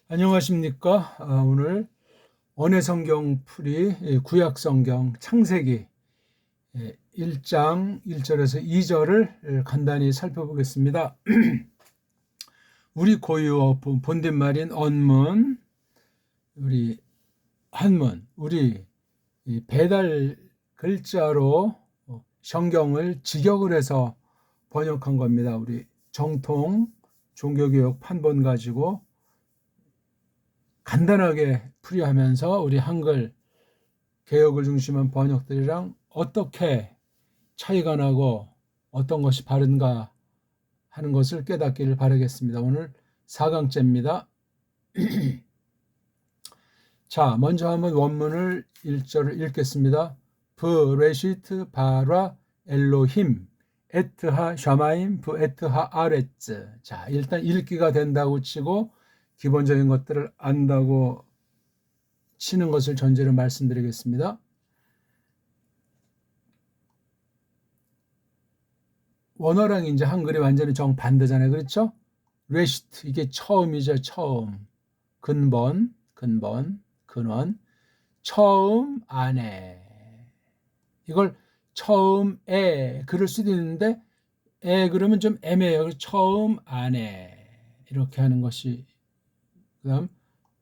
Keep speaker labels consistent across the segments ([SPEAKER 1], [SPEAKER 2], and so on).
[SPEAKER 1] 안녕하십니까? 오늘 언해성경 풀이 구약성경 창세기 1장 1절에서 2절을 간단히 살펴보겠습니다. 우리 고유어 본댓말인 언문, 우리 한문, 우리 배달 글자로 성경을 직역을 해서 번역한 겁니다. 우리 정통 종교교육 판본 가지고 간단하게 풀이하면서 우리 한글 개혁을 중심한 번역들이랑 어떻게 차이가 나고 어떤 것이 바른가 하는 것을 깨닫기를 바라겠습니다. 오늘 4강째입니다. 자, 먼저 한번 원문을 1절을 읽겠습니다. 브레시트 바라 엘로힘 에트하 샤마임 브 에트하 아레츠. 자, 일단 읽기가 된다고 치고 기본적인 것들을 안다고 치는 것을 전제로 말씀드리겠습니다. 원어랑 이제 한글이 완전히 정반대잖아요. 그렇죠? 레시트, 이게 처음이죠. 처음. 근원. 처음 안에. 이걸 처음에 그럴 수도 있는데 그러면 좀 애매해요. 처음 안에 이렇게 하는 것이. 그다음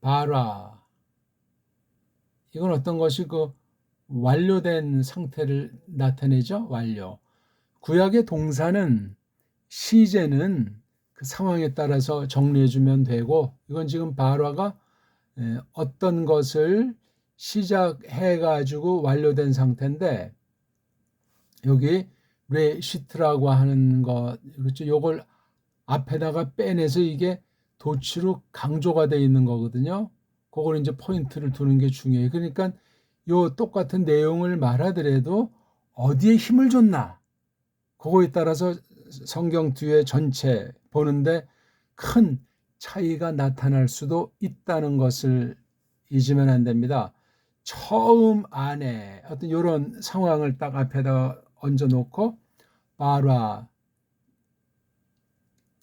[SPEAKER 1] 바라. 이건 어떤 것이 완료된 상태를 나타내죠. 완료. 구약의 동사는 시제는 그 상황에 따라서 정리해주면 되고, 이건 지금 바라가 어떤 것을 시작해가지고 완료된 상태인데, 여기 레시트라고 하는 것, 그렇죠? 요걸 앞에다가 빼내서 이게 도치로 강조가 되어 있는 거거든요. 그걸 이제 포인트를 두는 게 중요해요. 그러니까 요 똑같은 내용을 말하더라도 어디에 힘을 줬나, 그거에 따라서 성경 뒤에 전체 보는데 큰 차이가 나타날 수도 있다는 것을 잊으면 안 됩니다. 처음 안에 어떤 이런 상황을 딱 앞에다 얹어 놓고 바라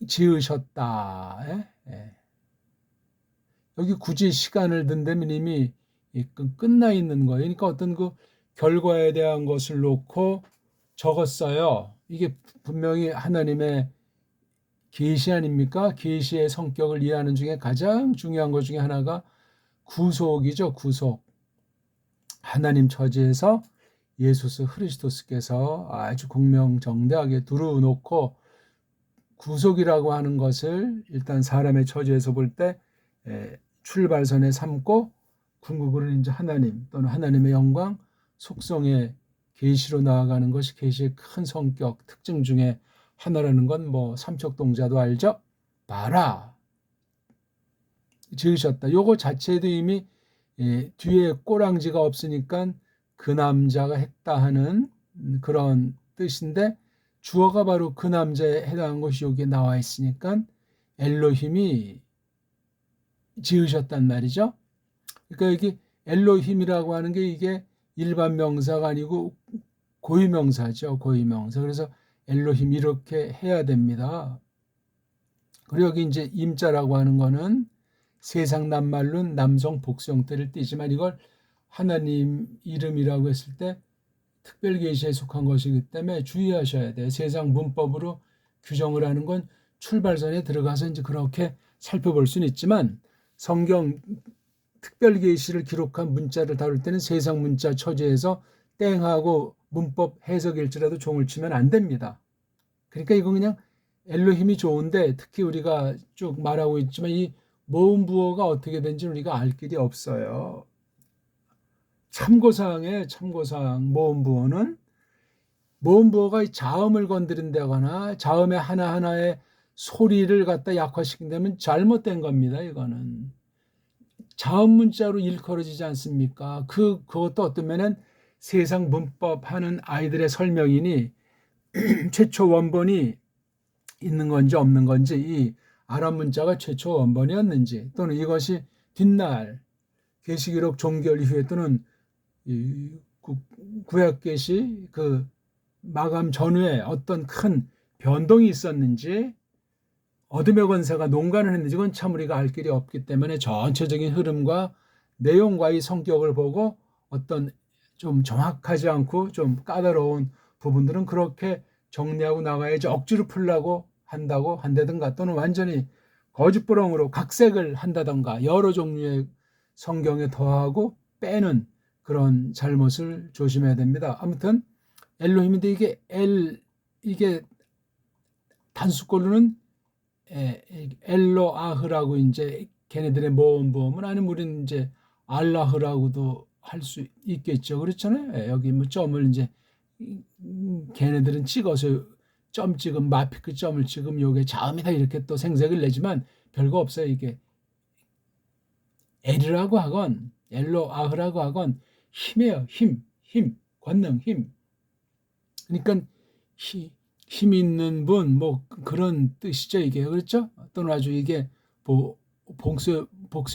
[SPEAKER 1] 지으셨다. 여기 굳이 시간을 든다면 이미 끝나 있는 거예요. 그러니까 어떤 그 결과에 대한 것을 놓고 적었어요. 이게 분명히 하나님의 계시 아닙니까? 계시의 성격을 이해하는 중에 가장 중요한 것 중에 하나가 구속이죠. 구속. 하나님 처지에서 예수 그리스도께서 아주 공명정대하게 두루놓고 구속이라고 하는 것을 일단 사람의 처지에서 볼 때 출발선에 삼고 궁극으로 이제 하나님 또는 하나님의 영광, 속성의 계시로 나아가는 것이 계시의 큰 성격 특징 중에 하나라는 건 뭐 삼척동자도 알죠? 봐라 지으셨다. 요거 자체도 이미 뒤에 꼬랑지가 없으니까 그 남자가 했다 하는 그런 뜻인데, 주어가 바로 그 남자에 해당한 것이 여기에 나와 있으니까 엘로힘이 지으셨단 말이죠. 그러니까 여기 엘로힘이라고 하는 게 이게 일반 명사가 아니고 고유명사죠. 고유명사. 그래서 엘로힘 이렇게 해야 됩니다. 그리고 여기 이제 임자라고 하는 거는 세상 낱말로는 남성 복수 형태를 띠지만 이걸 하나님 이름이라고 했을 때 특별 계시에 속한 것이기 때문에 주의하셔야 돼요. 세상 문법으로 규정을 하는 건 출발선에 들어가서 이제 그렇게 살펴볼 수는 있지만, 성경 특별 계시를 기록한 문자를 다룰 때는 세상 문자 처지에서 땡하고 문법 해석일지라도 종을 치면 안 됩니다. 그러니까 이건 그냥 엘로힘이 좋은데, 특히 우리가 쭉 말하고 있지만 이 모음 부호가 어떻게 된지 우리가 알 길이 없어요. 참고사항에 참고사항. 모음 부호가 자음을 건드린다거나 자음의 하나하나의 소리를 갖다 약화시킨다면 잘못된 겁니다. 이거는 자음 문자로 일컬어지지 않습니까? 그것도 어떤 면은 세상 문법 하는 아이들의 설명이니 최초 원본이 있는 건지 없는 건지, 이 아랍 문자가 최초 원본이었는지, 또는 이것이 뒷날 계시기록 종결 이후에 또는 구약 계시 그 마감 전후에 어떤 큰 변동이 있었는지, 어둠의 권세가 농간을 했는지 이건 참 우리가 알 길이 없기 때문에 전체적인 흐름과 내용과의 성격을 보고 어떤 좀 정확하지 않고 좀 까다로운 부분들은 그렇게 정리하고 나가야지 억지로 풀려고 한다든가 또는 완전히 거짓부렁으로 각색을 한다든가 여러 종류의 성경에 더하고 빼는 그런 잘못을 조심해야 됩니다. 아무튼 엘로힘인데 이게 단수꼴로는 엘로아흐라고 이제 걔네들의 모음은 아니면 우리는 이제 알라흐라고도 할 수 있겠죠. 그렇잖아요. 여기 뭐 점을 이제 걔네들은 찍어서 점 찍음 마피크 점을 찍음 요게 자음이다 이렇게 또 생색을 내지만 별거 없어요. 이게 엘이라고 하건 엘로아흐라고 하건 힘이에요. 힘, 권능, 힘. 그러니까 힘 있는 분, 뭐 그런 뜻이죠. 이게 그렇죠? 또는 아주 이게 복수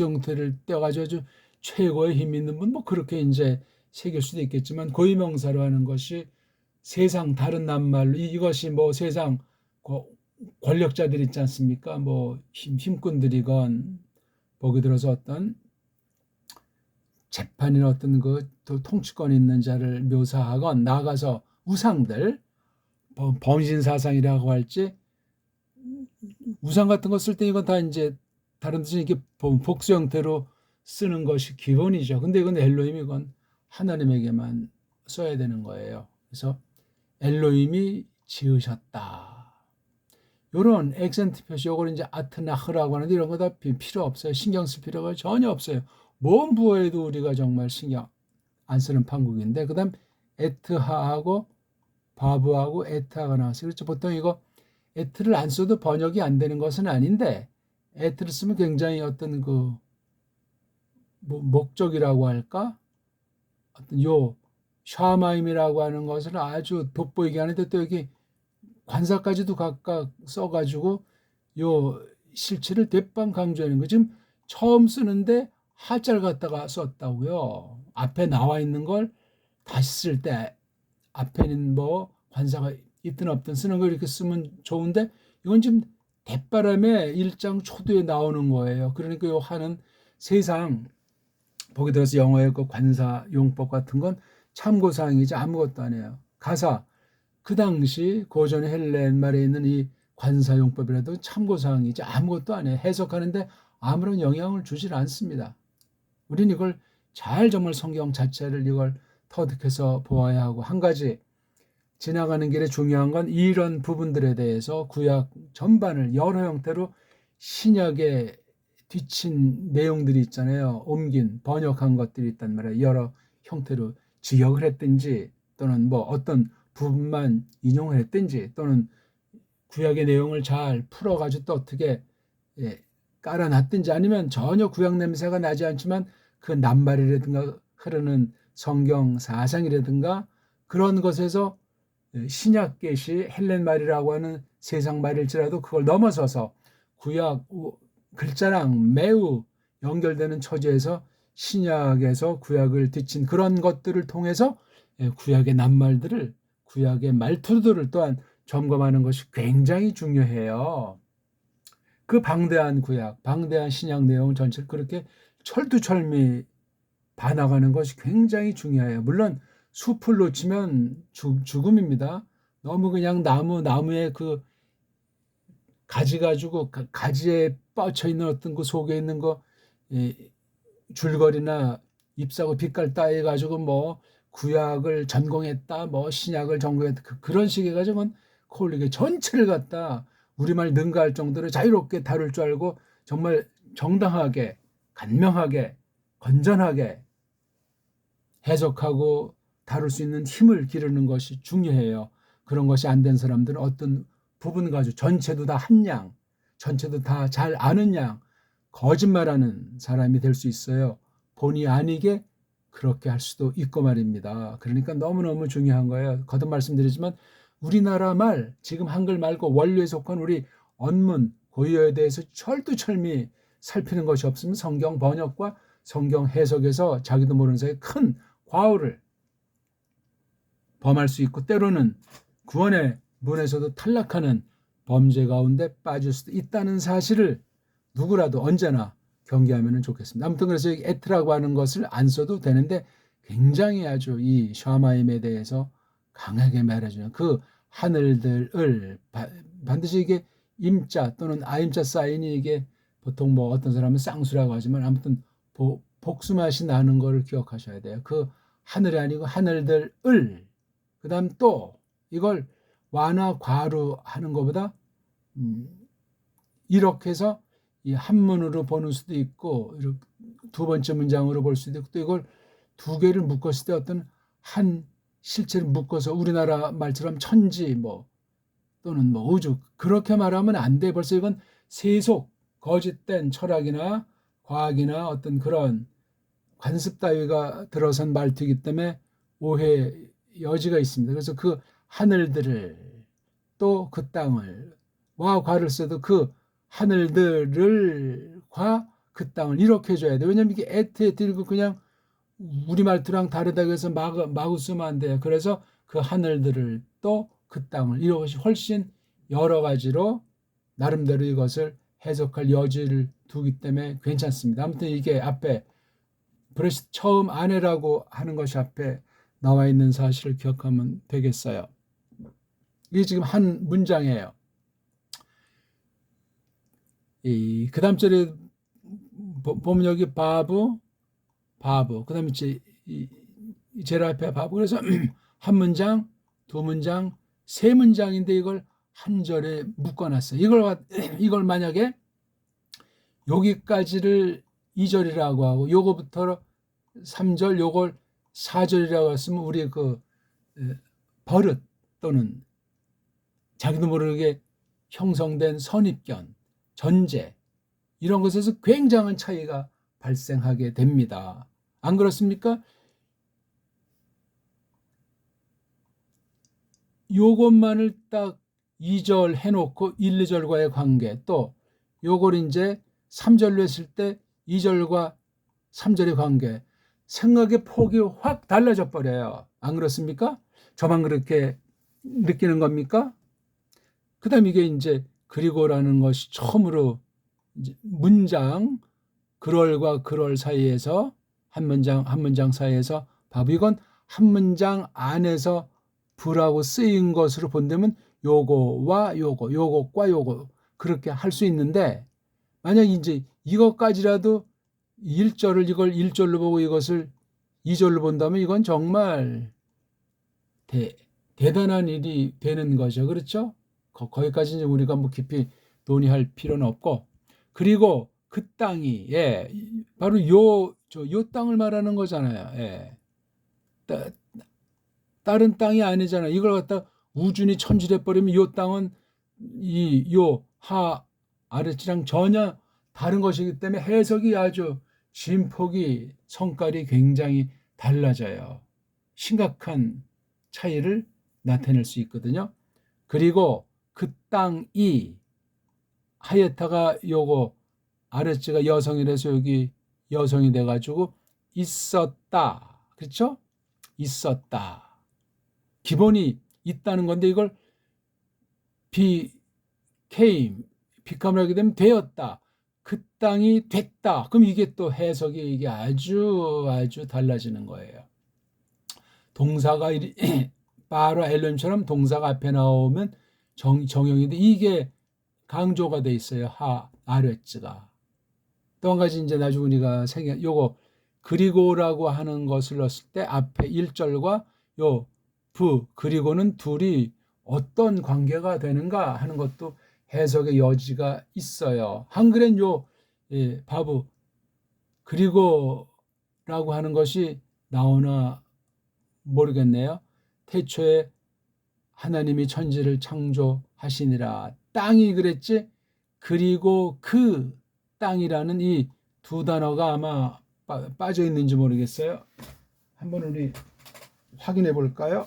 [SPEAKER 1] 형태를 떼가지고 아주 최고의 힘 있는 분, 뭐 그렇게 이제 새길 수도 있겠지만 고유명사로 하는 것이 세상 다른 낱말로 이것이 뭐 세상 권력자들 있지 않습니까? 뭐 힘꾼들이건 보기 들어서 어떤 재판이나 어떤 그 통치권 있는 자를 묘사하건 나아가서 우상들 범신사상이라고 할지 우상 같은 거 쓸 때 이건 다 이제 다른 뜻은 이렇게 복수 형태로 쓰는 것이 기본이죠. 근데 이건 엘로힘 이건 하나님에게만 써야 되는 거예요. 그래서 엘로힘이 지으셨다. 요런 액센트 표시 요걸 이제 아트나흐라고 하는데 이런 거 다 필요 없어요. 신경 쓸 필요가 전혀 없어요. 뭔 부어에도 우리가 정말 신경 안 쓰는 판국인데 그다음 에트하하고 바브하고 에트하가 나왔어요. 그렇죠. 보통 이거 에트를 안 써도 번역이 안 되는 것은 아닌데 에트를 쓰면 굉장히 어떤 그 뭐 목적이라고 할까? 어떤 요 샤마임이라고 하는 것을 아주 돋보이게 하는데 또 여기 관사까지도 각각 써가지고 요 실체를 대빵 강조하는 거 지금 처음 쓰는데 하자를 갖다가 썼다고요. 앞에 나와 있는 걸 다시 쓸 때 앞에는 뭐 관사가 있든 없든 쓰는 거 이렇게 쓰면 좋은데 이건 지금 대바람에 1장 초두에 나오는 거예요. 그러니까 요 하는 세상 보기 들어서 영어의 그 관사 용법 같은 건 참고사항이지 아무것도 아니에요. 가사 그 당시 고전 헬렌 말에 있는 이 관사 용법이라도 참고사항이지 아무것도 아니에요. 해석하는데 아무런 영향을 주질 않습니다. 우리는 이걸 잘 정말 성경 자체를 이걸 터득해서 보아야 하고 한 가지 지나가는 길에 중요한 건 이런 부분들에 대해서 구약 전반을 여러 형태로 신약에 뒤친 내용들이 있잖아요. 옮긴 번역한 것들이 있단 말이에요. 여러 형태로 직역을 했든지 또는 뭐 어떤 부분만 인용을 했든지 또는 구약의 내용을 잘 풀어가지고 또 어떻게 깔아놨든지 아니면 전혀 구약 냄새가 나지 않지만 그 낱말이라든가 흐르는 성경 사상이라든가 그런 것에서 신약 계시 헬렌 말이라고 하는 세상 말일지라도 그걸 넘어서서 구약 글자랑 매우 연결되는 처지에서 신약에서 구약을 뒤친 그런 것들을 통해서 구약의 낱말들을 구약의 말투들을 또한 점검하는 것이 굉장히 중요해요. 그 방대한 구약, 방대한 신약 내용 전체를 그렇게 철두철미 봐나가는 것이 굉장히 중요해요. 물론 숲을 놓치면 죽음입니다. 너무 그냥 나무에 그 가지 가지고 가지에 뻗쳐 있는 어떤 그 속에 있는 거 줄거리나 잎사귀 빛깔 따해 가지고 뭐 구약을 전공했다, 뭐 신약을 전공했다 그런 식의 가지고는 콜리게 전체를 갖다 우리말 능가할 정도로 자유롭게 다룰 줄 알고 정말 정당하게 간명하게 건전하게 해석하고 다룰 수 있는 힘을 기르는 것이 중요해요. 그런 것이 안 된 사람들은 어떤 부분 가지고 전체도 다 한 양, 전체도 다 잘 아는 양, 거짓말하는 사람이 될 수 있어요. 본의 아니게 그렇게 할 수도 있고 말입니다. 그러니까 너무너무 중요한 거예요. 거듭 말씀드리지만 우리나라 말, 지금 한글 말고 원류에 속한 우리 언문, 고유어에 대해서 철두철미 살피는 것이 없으면 성경 번역과 성경 해석에서 자기도 모르는 사이에 큰 과오를 범할 수 있고 때로는 구원의 문에서도 탈락하는 범죄 가운데 빠질 수도 있다는 사실을 누구라도 언제나 경계하면 좋겠습니다. 아무튼 그래서 에트라고 하는 것을 안 써도 되는데 굉장히 아주 이 샤마임에 대해서 강하게 말해주는 그 하늘들을 반드시 이게 임자 또는 아임자 사인이 이게 보통 뭐 어떤 사람은 쌍수라고 하지만 아무튼 복수맛이 나는 거를 기억하셔야 돼요. 그 하늘이 아니고 하늘들을 그 다음 또 이걸 와나 과로 하는 것보다 이렇게 해서 이 한문으로 보는 수도 있고 두 번째 문장으로 볼 수도 있고 또 이걸 두 개를 묶었을 때 어떤 한 실체를 묶어서 우리나라 말처럼 천지 뭐 또는 뭐 우주 그렇게 말하면 안 돼. 벌써 이건 세속 거짓된 철학이나 과학이나 어떤 그런 관습 따위가 들어선 말투이기 때문에 오해 여지가 있습니다. 그래서 그 하늘들을 또 그 땅을 와 과를 써도 그 하늘들을과 그 땅을 이렇게 해줘야 돼. 왜냐면 이게 에트에 들고 그냥 우리 말투랑 다르다고 해서 마구 쓰면 안 돼요. 그래서 그 하늘들을 또 그 땅을 이것이 훨씬 여러 가지로 나름대로 이것을 해석할 여지를 두기 때문에 괜찮습니다. 아무튼 이게 앞에 브레시트 처음 아내라고 하는 것이 앞에 나와 있는 사실을 기억하면 되겠어요. 이게 지금 한 문장이에요. 그 다음 절에 보면 여기 바보, 그 다음에 제일 앞에 바보. 그래서 한 문장, 두 문장, 세 문장인데 이걸 한 절에 묶어놨어요. 이걸 만약에 여기까지를 2절이라고 하고 요거부터 3절, 요걸 4절이라고 했으면 우리 그 버릇 또는 자기도 모르게 형성된 선입견, 전제 이런 것에서 굉장한 차이가 발생하게 됩니다. 안 그렇습니까? 요것만을 딱 2절 해놓고 1, 2절과의 관계 또 요걸 이제 3절로 했을 때 2절과 3절의 관계 생각의 폭이 확 달라져 버려요. 안 그렇습니까? 저만 그렇게 느끼는 겁니까? 그 다음 이게 이제 그리고라는 것이 처음으로 이제 문장 그럴과 그럴 사이에서 한 문장 사이에서 바보 이건 한 문장 안에서 부라고 쓰인 것으로 본다면 요거와 요것과 요거 그렇게 할 수 있는데 만약 이제 이것까지라도 1절을 이걸 1절로 보고 이것을 2절로 본다면 이건 정말 대단한 일이 되는 거죠. 그렇죠? 거기까지 이제 우리가 뭐 깊이 논의할 필요는 없고 그리고 그 땅이 바로 요 땅을 말하는 거잖아요. 다른 땅이 아니잖아요. 이걸 갖다 우준이 천지돼 버리면 요 땅은 요 아래지랑 전혀 다른 것이기 때문에 해석이 아주 진폭이 성깔이 굉장히 달라져요. 심각한 차이를 나타낼 수 있거든요. 그리고 그 땅이 하예타가 요거 아랫지가 여성이라서 여기 여성이 돼가지고 있었다. 그렇죠? 있었다. 기본이 있다는 건데 이걸 become 하게 되면 되었다. 그 땅이 됐다. 그럼 이게 또 해석이 이게 아주 달라지는 거예요. 동사가 바로 엘론처럼 동사가 앞에 나오면 정형인데 이게 강조가 돼 있어요. 아랫즈가. 또 한 가지 이제 나중에 우리가 요거 그리고라고 하는 것을 넣었을 때 앞에 1절과 요 그리고는 둘이 어떤 관계가 되는가 하는 것도 해석의 여지가 있어요. 한글엔 바보 그리고라고 하는 것이 나오나 모르겠네요. 태초에 하나님이 천지를 창조하시니라. 땅이 그랬지. 그리고 그 땅이라는 이 두 단어가 아마 빠져 있는지 모르겠어요. 한번 우리 확인해 볼까요?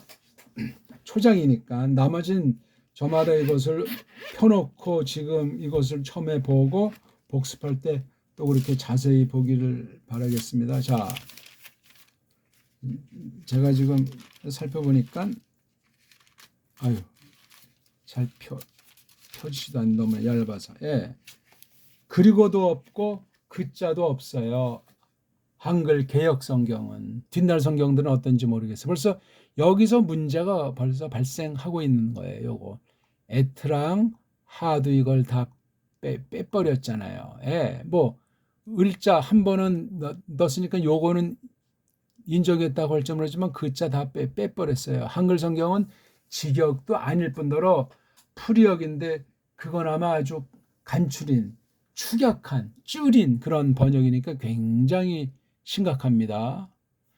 [SPEAKER 1] 초장이니까 나머지는 저마다 이것을 펴놓고 지금 이것을 처음에 보고 복습할 때 또 그렇게 자세히 보기를 바라겠습니다. 자, 제가 지금 살펴보니까 잘 펴지지도 않는 너무 얇아서. 예. 그리고도 없고 그자도 없어요. 한글 개역 성경은. 뒷날 성경들은 어떤지 모르겠어요. 벌써 여기서 문제가 벌써 발생하고 있는 거예요. 요거 에트랑 하도 이걸 다 빼버렸잖아요. 예, 뭐 을자 한 번은 넣었으니까 요거는 인정했다고 할 줄 모르지만 그자 다 빼버렸어요. 한글 성경은 직역도 아닐 뿐더러 풀이역인데 그건 아마 아주 간추린 축약한 줄인 그런 번역이니까 굉장히 심각합니다.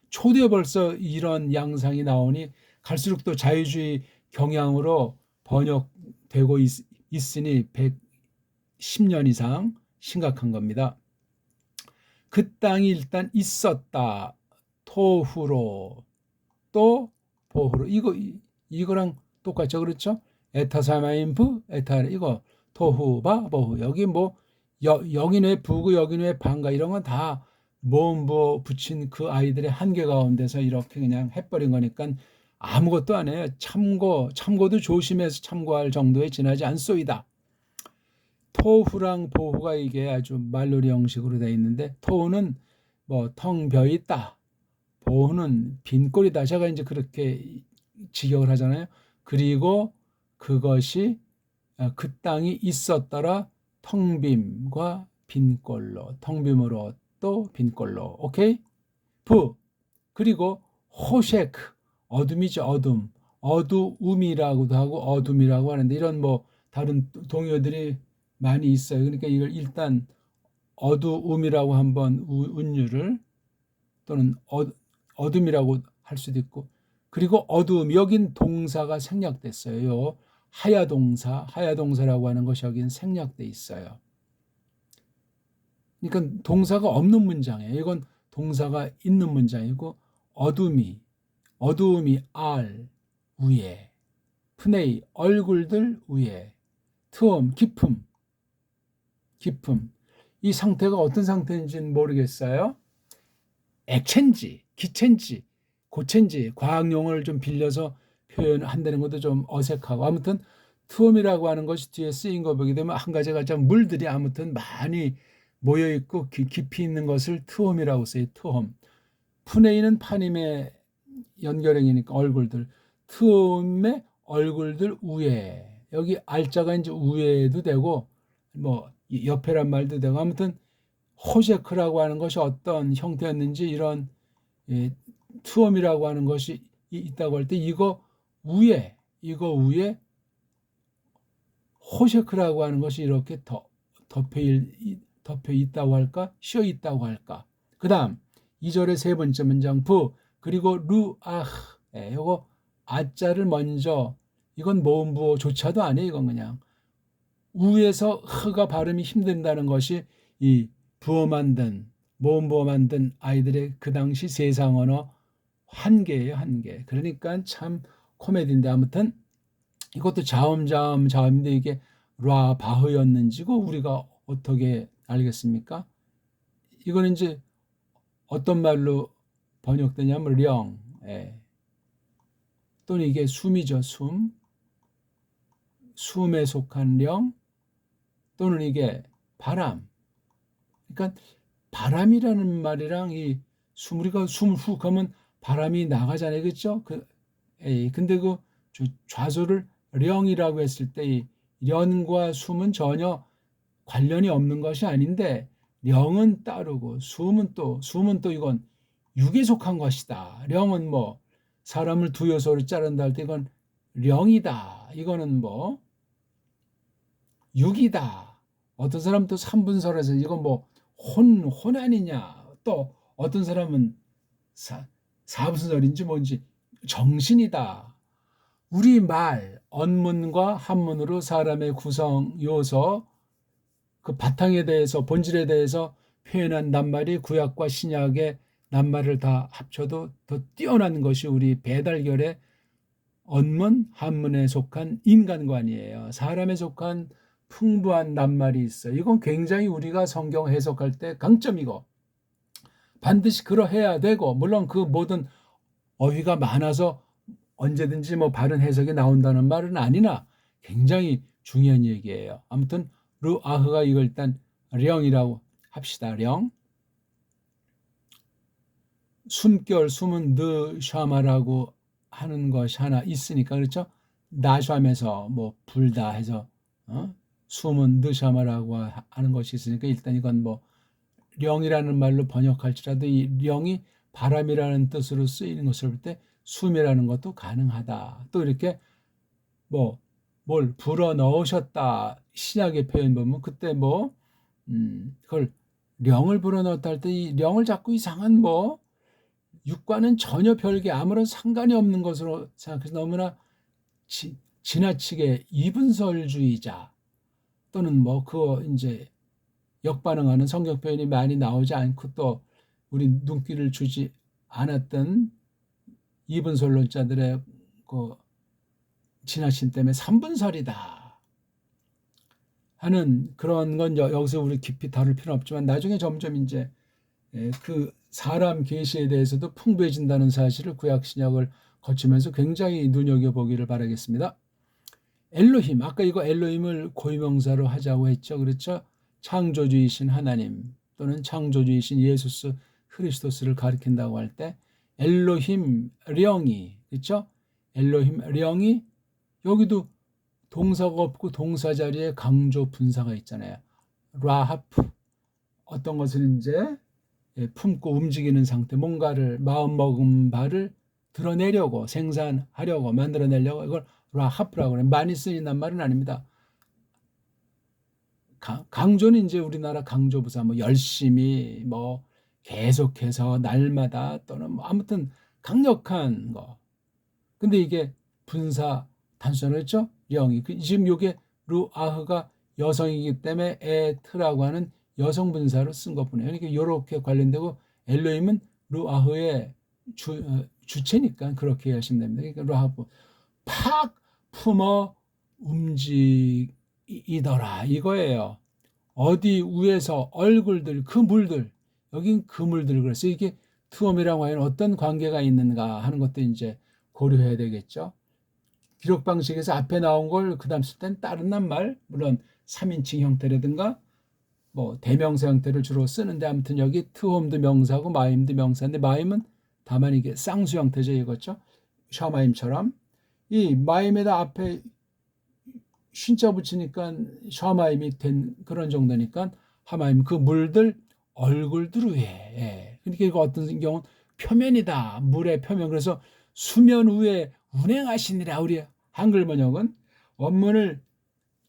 [SPEAKER 1] 초대에 벌써 이런 양상이 나오니 갈수록 또 자유주의 경향으로 번역되고 있으니 110년 이상 심각한 겁니다. 그 땅이 일단 있었다. 토후로 또 보후로 이거랑 똑같죠, 그렇죠? 에타사마인부 에타 이거 토후바 보후 여기 뭐 여기는 부고 여기는 반가 이런 건 다 모음부 붙인 그 아이들의 한계 가운데서 이렇게 그냥 해버린 거니까 아무것도 안 해요. 참고도 조심해서 참고할 정도에 지나지 않소이다. 토후랑 보후가 이게 아주 말놀이 형식으로 되어 있는데 토후는 뭐 텅 비어 있다. 보후는 빈꼴이다. 제가 이제 그렇게 직역을 하잖아요. 그리고 그것이 그 땅이 있었더라 텅빔과 빈꼴로 텅빔으로 또 빈꼴로 오케이? 부 그리고 호셰크 어둠이죠. 어두움이라고도 하고 어둠이라고 하는데 이런 뭐 다른 동요들이 많이 있어요. 그러니까 이걸 일단 어두움이라고 한번 운율을 또는 어둠이라고 할 수도 있고 그리고 어두움 여긴 동사가 생략됐어요. 하야동사라고 하는 것이 여긴 생략돼 있어요. 그러니까 동사가 없는 문장이에요. 이건 동사가 있는 문장이고 어두움이 알 위에 푸네이 얼굴들 위에 트엄 깊음 이 상태가 어떤 상태인지는 모르겠어요. 액체인지 기체인지 고체인지 과학용어를 좀 빌려서 표현한다는 것도 좀 어색하고 아무튼 트엄이라고 하는 것이 뒤에 쓰인 거 보게 되면 한 가지가 좀 물들이 아무튼 많이 모여있고 깊이 있는 것을 트엄이라고 써요. 트엄. 푸네이는 파님의 연결형이니까 얼굴들. 트엄의 얼굴들 위에 여기 알자가 이제 위에도 되고 뭐 옆에란 말도 되고 아무튼 호제크라고 하는 것이 어떤 형태였는지 이런 투엄이라고 하는 것이 있다고 할 때 이거 위에 호제크라고 하는 것이 이렇게 덮여 있다고 할까? 쉬어 있다고 할까? 그 다음 2절의 세 번째 문장 부 그리고 루아흐 이거 아자를 먼저 이건 모음부호조차도 아니에요. 이건 그냥 우에서 흐가 발음이 힘든다는 것이 이 모음부호 만든 아이들의 그 당시 세상 언어 한계예요. 한계. 그러니까 참 코미디인데 아무튼 이것도 자음인데 이게 라바흐였는지고 우리가 어떻게 알겠습니까? 이거는 이제 어떤 말로 번역되냐면 령 또는 이게 숨이죠. 숨에 속한 령 또는 이게 바람. 그러니까 바람이라는 말이랑 이 우리가 숨을 훅 하면 바람이 나가잖아요. 그렇죠? 근데 그 좌소를 령이라고 했을 때 이 련과 숨은 전혀 관련이 없는 것이 아닌데 령은 따르고 숨은 또 이건 육에 속한 것이다. 령은 뭐 사람을 두 요소로 자른다 할 때 이건 령이다. 이거는 뭐 육이다. 어떤 사람은 또 삼분설에서 이건 뭐 혼 아니냐. 또 어떤 사람은 사분설인지 뭔지 정신이다. 우리 말 언문과 한문으로 사람의 구성 요소 그 바탕에 대해서 본질에 대해서 표현한 낱말이 구약과 신약의 낱말을 다 합쳐도 더 뛰어난 것이 우리 배달결의 언문, 한문에 속한 인간관이에요. 사람에 속한 풍부한 낱말이 있어요. 이건 굉장히 우리가 성경 해석할 때 강점이고 반드시 그러해야 되고 물론 그 모든 어휘가 많아서 언제든지 뭐 바른 해석이 나온다는 말은 아니나 굉장히 중요한 얘기예요. 아무튼 루아흐가 이걸 일단 령이라고 합시다. 령. 숨결, 숨은 느샤마라고 하는 것이 하나 있으니까, 그렇죠? 나샴에서 뭐 불다 해서 숨은 느샤마라고 하는 것이 있으니까 일단 이건 뭐 령이라는 말로 번역할지라도 이 령이 바람이라는 뜻으로 쓰이는 것을 볼 때 숨이라는 것도 가능하다. 또 이렇게 뭐 뭘 불어 넣으셨다 신약의 표현 보면 그때 뭐 그걸 령을 불어 넣었다 할 때 이 령을 자꾸 이상한 뭐 육과는 전혀 별개 아무런 상관이 없는 것으로 생각해서 너무나 지나치게 이분설주의자 또는 뭐 그거 이제 역반응하는 성경 표현이 많이 나오지 않고 또 우리 눈길을 주지 않았던 이분설론자들의 그 지나침 때문에 삼분설이다 하는 그런 건 여기서 우리 깊이 다룰 필요는 없지만 나중에 점점 이제 그 사람 계시에 대해서도 풍부해진다는 사실을 구약 신약을 거치면서 굉장히 눈여겨보기를 바라겠습니다. 엘로힘, 아까 이거 엘로힘을 고유명사로 하자고 했죠. 그렇죠? 창조주이신 하나님 또는 창조주이신 예수 그리스도스를 가리킨다고 할 때 엘로힘 령이, 그렇죠? 엘로힘 령이 여기도 동사가 없고 동사 자리에 강조 분사가 있잖아요. 라하프, 어떤 것을 이제 품고 움직이는 상태, 뭔가를 마음먹은 바를 드러내려고 생산하려고 만들어내려고 이걸 라하프라고 해요. 많이 쓰이는 말은 아닙니다. 강조는 이제 우리나라 강조부사 뭐 열심히 뭐 계속해서 날마다 또는 뭐 아무튼 강력한 거. 근데 이게 분사 단순했죠? 영이. 지금 이게 루아흐가 여성이기 때문에 에트라고 하는 여성 분사로 쓴 것뿐이에요. 그러니까 이렇게 관련되고 엘로힘은 루아흐의 주체니까 그렇게 하시면 됩니다. 그러니까 루아흐 팍 품어 움직이더라 이거예요. 어디 위에서 얼굴들 그 물들 여긴 그 물들 그래서 이게 투엄이랑 과연 어떤 관계가 있는가 하는 것도 이제 고려해야 되겠죠. 기록 방식에서 앞에 나온 걸 그다음 쓸 땐 다른 낱말 물론 3인칭 형태라든가 뭐 대명사 형태를 주로 쓰는데 아무튼 여기 투홈도 명사고 마임도 명사인데 마임은 다만 이게 쌍수 형태죠 이거죠. 샤마임처럼 이 마임에다 앞에 쉰자 붙이니까 샤마임이 된 그런 정도니까 하마임 그 물들 얼굴들 위에 그러니까 이거 어떤 경우는 표면이다 물의 표면 그래서 수면 위에 운행하시니라 우리 한글 번역은 원문을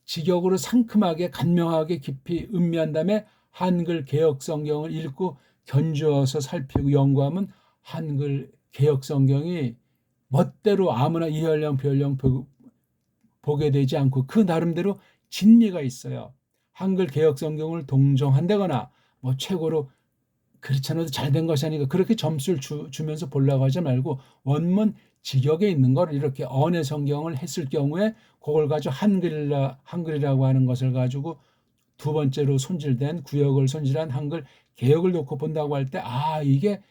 [SPEAKER 1] 직역으로 상큼하게 간명하게 깊이 음미한 다음에 한글 개역 성경을 읽고 견주어서 살피고 연구하면 한글 개역 성경이 멋대로 아무나 이혈령 별령 보게 되지 않고 그 나름대로 진리가 있어요. 한글 개역 성경을 동정한다거나 뭐 최고로 그렇지 않아도 잘된 것이 아니고 그렇게 점수를 주면서 보려고 하지 말고 원문 직역에 있는 걸 이렇게 언의 성경을 했을 경우에 그걸 가지고 한글이라고 하는 것을 가지고 두 번째로 손질된 구역을 손질한 한글 개역을 놓고 본다고 할 때 아 이게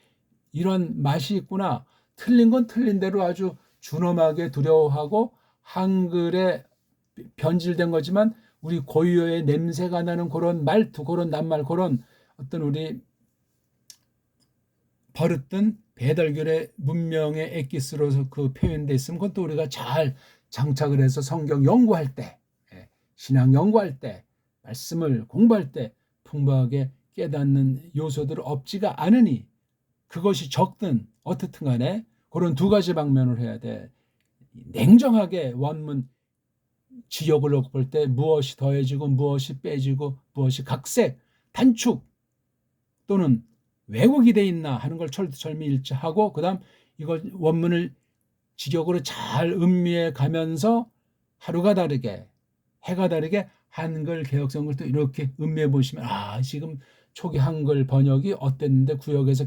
[SPEAKER 1] 이런 맛이 있구나. 틀린 건 틀린 대로 아주 준엄하게 두려워하고 한글에 변질된 거지만 우리 고유어의 냄새가 나는 그런 말투 그런 낱말 그런 어떤 우리 버릇된 배달결의 문명의 엑기스로서 그 표현돼 있으면 그것도 우리가 잘 장착을 해서 성경 연구할 때 신앙 연구할 때 말씀을 공부할 때 풍부하게 깨닫는 요소들은 없지가 않으니 그것이 적든 어떻든 간에 그런 두 가지 방면을 해야 돼. 냉정하게 원문 지역을 놓고 볼 때 무엇이 더해지고 무엇이 빼지고 무엇이 각색 단축 또는 왜곡이 돼 있나 하는 걸 철두철미 일치하고 그다음 이걸 원문을 직역으로 잘 음미해 가면서 하루가 다르게 해가 다르게 한글 개역성을 또 이렇게 음미해 보시면 아 지금 초기 한글 번역이 어땠는데 구역에서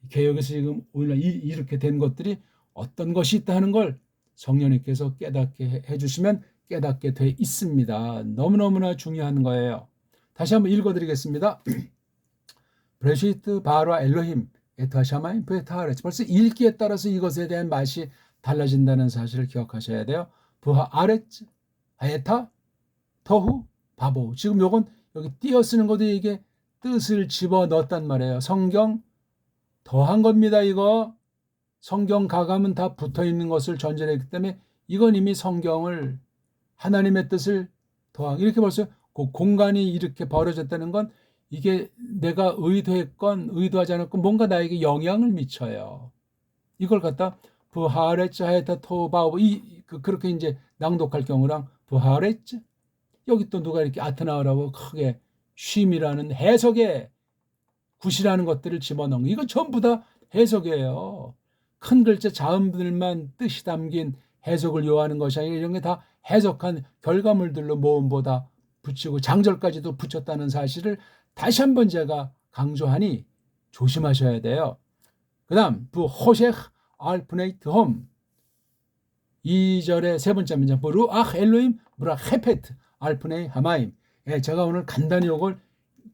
[SPEAKER 1] 개역에서 지금 오늘날 이렇게 된 것들이 어떤 것이 있다 하는 걸 성령님께서 깨닫게 해주시면 깨닫게 돼 있습니다. 너무너무나 중요한 거예요. 다시 한번 읽어드리겠습니다. 브레시트 바라 엘로힘 에타샤마임 베타하레츠 벌써 읽기에 따라서 이것에 대한 맛이 달라진다는 사실을 기억하셔야 돼요. 부하 아레츠 하에타, 더후, 바보. 지금 요건 여기 띄어쓰는 것도 이게 뜻을 집어넣었단 말이에요. 성경 더한 겁니다. 이거 성경 가감은 다 붙어있는 것을 전제했기 때문에 이건 이미 성경을 하나님의 뜻을 더한 이렇게 벌써 그 공간이 이렇게 벌어졌다는 건 이게 내가 의도했건 의도하지 않았건 뭔가 나에게 영향을 미쳐요. 이걸 갖다 부하레츠 하에타 토바오 그렇게 이제 낭독할 경우랑 부하레츠 여기 또 누가 이렇게 아트나우라고 크게 쉼이라는 해석에 굿이라는 것들을 집어넣은 이거 전부 다 해석이에요. 큰 글자 자음들만 뜻이 담긴 해석을 요하는 것이 아니라 이런 게 다 해석한 결과물들로 모음보다 붙이고 장절까지도 붙였다는 사실을 다시 한번 제가 강조하니 조심하셔야 돼요. 그 다음 부호셰흐 알프네이트 홈 2절의 세 번째 문장 부루아 엘로임 브라 헤페트 알프네이 하마임. 제가 오늘 간단히 이걸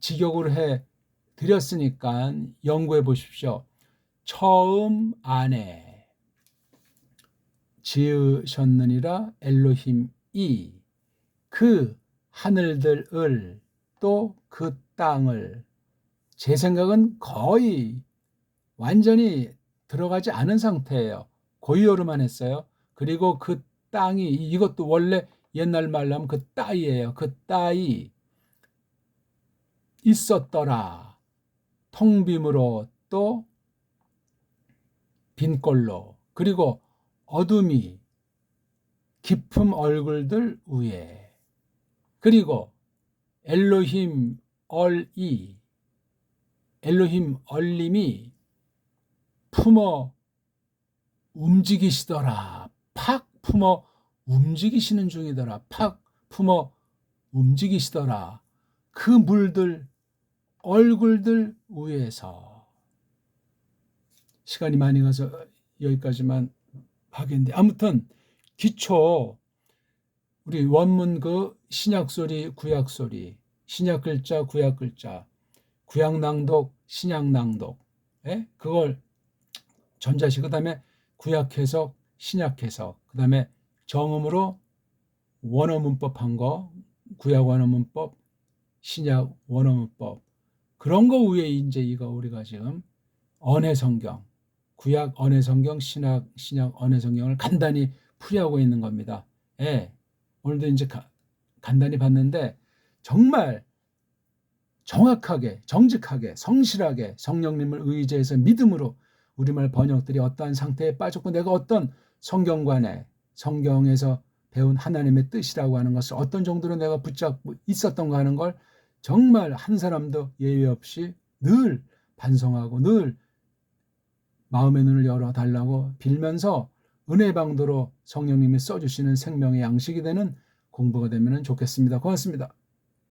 [SPEAKER 1] 직역을 해 드렸으니까 연구해 보십시오. 처음 안에 지으셨느니라 엘로힘이 그 하늘들을 또 그 땅을 제 생각은 거의 완전히 들어가지 않은 상태예요. 고의어로만 했어요. 그리고 그 땅이 이것도 원래 옛날 말로 하면 그 따위예요. 그 따위 있었더라. 텅빔으로 또 빈꼴로 그리고 어둠이 깊은 얼굴들 위에 그리고 엘로힘 얼림이 품어 움직이시더라. 팍 품어 움직이시는 중이더라. 팍 품어 움직이시더라. 그 물들 얼굴들 위에서 시간이 많이 가서 여기까지만 하겠는데 아무튼 기초 우리 원문 그 신약소리 구약소리 신약글자 구약글자 구약낭독 신약낭독 그걸 전자시 그 다음에 구약해석 신약해석 그 다음에 정음으로 원어문법 한 거 구약 원어문법 신약 원어문법 그런 거 위에 이제 이거 우리가 지금 언해성경 구약 언해성경 신약 언해성경을 간단히 풀이하고 있는 겁니다. 오늘도 이제 간단히 봤는데 정말 정확하게 정직하게 성실하게 성령님을 의지해서 믿음으로 우리말 번역들이 어떠한 상태에 빠졌고 내가 어떤 성경관에 성경에서 배운 하나님의 뜻이라고 하는 것을 어떤 정도로 내가 붙잡고 있었던가 하는 걸 정말 한 사람도 예외 없이 늘 반성하고 늘 마음의 눈을 열어달라고 빌면서 은혜 방도로 성령님이 써주시는 생명의 양식이 되는 공부가 되면 좋겠습니다. 고맙습니다.